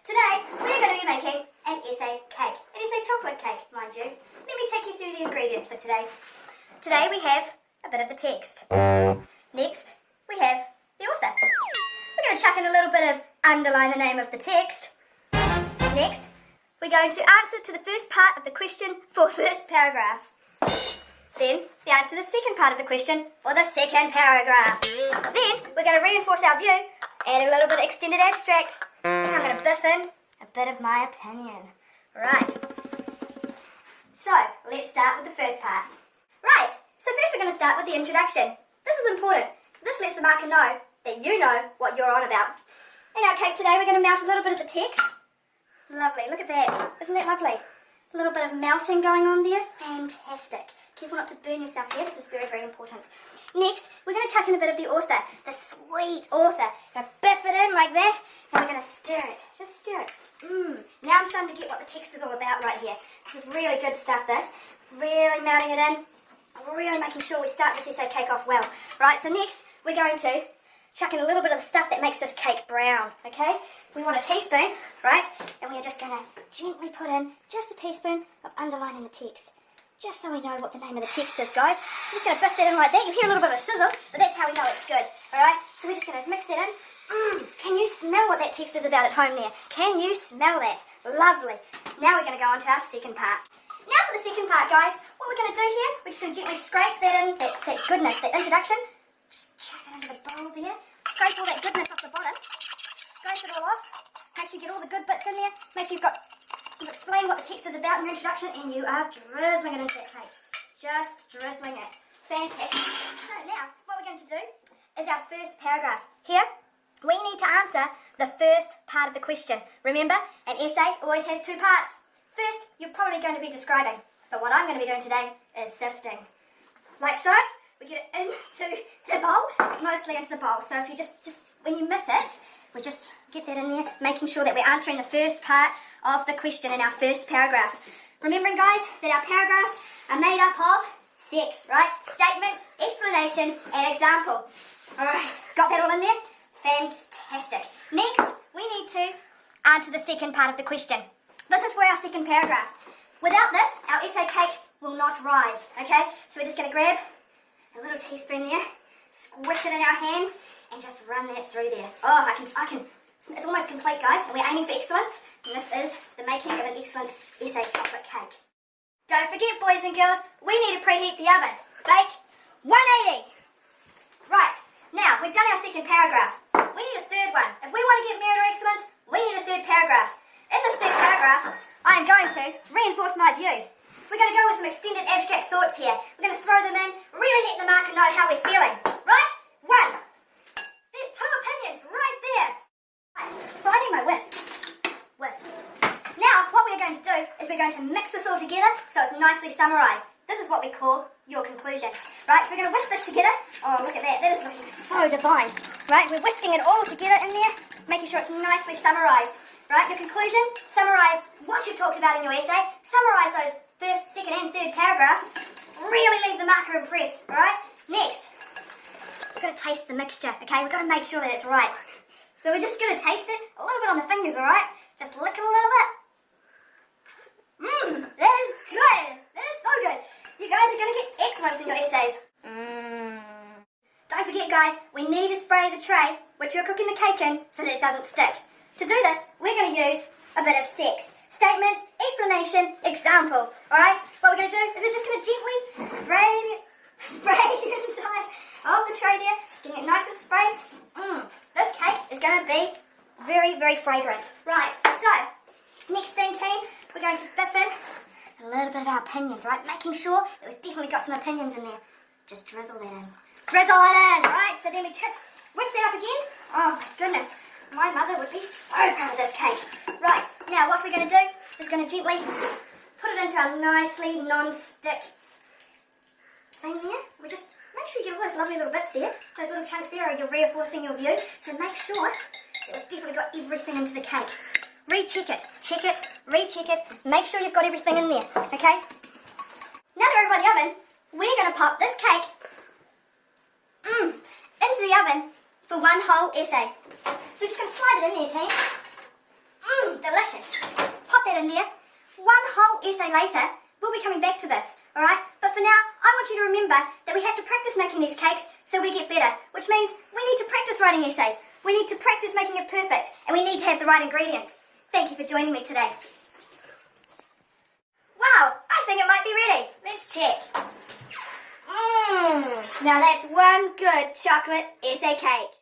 Today, we're going to be making an essay cake. An essay chocolate cake, mind you. Let me take you through the ingredients for today. Today we have a bit of the text. Next, we have the author. We're going to chuck in a little bit of underline the name of the text. Next, we're going to answer to the first part of the question for first paragraph. Then, the answer to the second part of the question for the second paragraph. Then, we're going to reinforce our view, add a little bit of extended abstract, and I'm going to biff in a bit of my opinion. Right. So, let's start with the first part. Right, so first we're going to start with the introduction. This is important. This lets the marker know that you know what you're on about. In our cake today, we're going to melt a little bit of the text. Lovely, look at that. Isn't that lovely? A little bit of melting going on there. Fantastic. Careful not to burn yourself here. This is very, very important. Next, we're going to chuck in a bit of the author. The sweet author. We're going to biff it in like that. And we're going to stir it. Just stir it. Now I'm starting to get what the text is all about right here. This is really good stuff, this. Really melting it in. Really making sure we start this essay cake off well. Right, so next, we're going to chuck in a little bit of the stuff that makes this cake brown, okay? We want a teaspoon, right? And we are just going to gently put in just a teaspoon of underlining the text. Just so we know what the name of the text is, guys. I'm just going to biff that in like that. You hear a little bit of a sizzle, but that's how we know it's good, alright? So we're just going to mix that in. Can you smell what that text is about at home there? Can you smell that? Lovely. Now we're going to go on to our second part. Now for the second part, guys, what we're going to do here, we're just going to gently scrape that in, that goodness, that introduction. Just chuck it into the bowl there. Scrape all that goodness off the bottom. Scrape it all off. Make sure you get all the good bits in there. Make sure you've explained what the text is about in your introduction, and you are drizzling it into that cake. Just drizzling it. Fantastic. So now, what we're going to do is our first paragraph. Here, we need to answer the first part of the question. Remember, an essay always has two parts. First, you're probably going to be describing, but what I'm going to be doing today is sifting. Like so. We get it into the bowl, mostly into the bowl. So if you just when you miss it, we just get that in there, making sure that we're answering the first part of the question in our first paragraph. Remembering, guys, that our paragraphs are made up of 6, right? Statement, explanation, and example. All right, got that all in there? Fantastic. Next, we need to answer the second part of the question. This is for our second paragraph. Without this, our essay cake will not rise, okay? So we're just going to grab a little teaspoon there, squish it in our hands, and just run that through there. Oh, I can, it's almost complete, guys. We're aiming for excellence, and this is the making of an excellent essay chocolate cake. Don't forget, boys and girls, we need to preheat the oven. Bake 180. Right, now, we've done our second paragraph. We need a third one. If we want to get merit or excellence, we need a third paragraph. In this third paragraph, I am going to reinforce my view. We're going to go with some extended abstract thoughts here. We're going to throw them in, really let the marker know how we're feeling. Right? 1. There's 2 opinions right there. Right. So I need my whisk. Now, what we're going to do is we're going to mix this all together so it's nicely summarised. This is what we call your conclusion. Right? So we're going to whisk this together. Oh, look at that. That is looking so divine. Right? We're whisking it all together in there, making sure it's nicely summarised. Right? Your conclusion, summarise what you've talked about in your essay, summarise those first, second and third paragraphs, really leave the marker impressed, alright? Next, we've got to taste the mixture, okay? We've got to make sure that it's right. So we're just going to taste it a little bit on the fingers, alright? Just lick it a little bit. That is good. That is so good. You guys are going to get excellence in your essays. Don't forget, guys, we need to spray the tray which you're cooking the cake in so that it doesn't stick. To do this, we're going to use a bit of sex. Statement, explanation, example. Alright? What we're going to do is we're just going to gently spray the inside of the tray there, getting it nice and sprayed. This cake is going to be very, very fragrant. Right, so, next thing, team, we're going to biff in a little bit of our opinions, right? Making sure that we've definitely got some opinions in there. Just drizzle that in. Drizzle it in, right? So then we whisk that up again. Oh my goodness. My mother would be so proud of this cake. Right, now what we're going to do is we're going to gently put it into our nicely non-stick thing there. We just make sure you get all those lovely little bits there. Those little chunks there are you're reinforcing your view. So make sure that we've definitely got everything into the cake. Recheck it, check it, recheck it. Make sure you've got everything in there, okay? Now that we're over the oven, we're going to pop this cake into the oven for one whole essay. So we're just going to slide it in there, team. that in there. One whole essay later, we'll be coming back to this, alright? But for now, I want you to remember that we have to practice making these cakes so we get better, which means we need to practice writing essays, we need to practice making it perfect, and we need to have the right ingredients. Thank you for joining me today. Wow, I think it might be ready. Let's check. Now that's one good chocolate essay cake.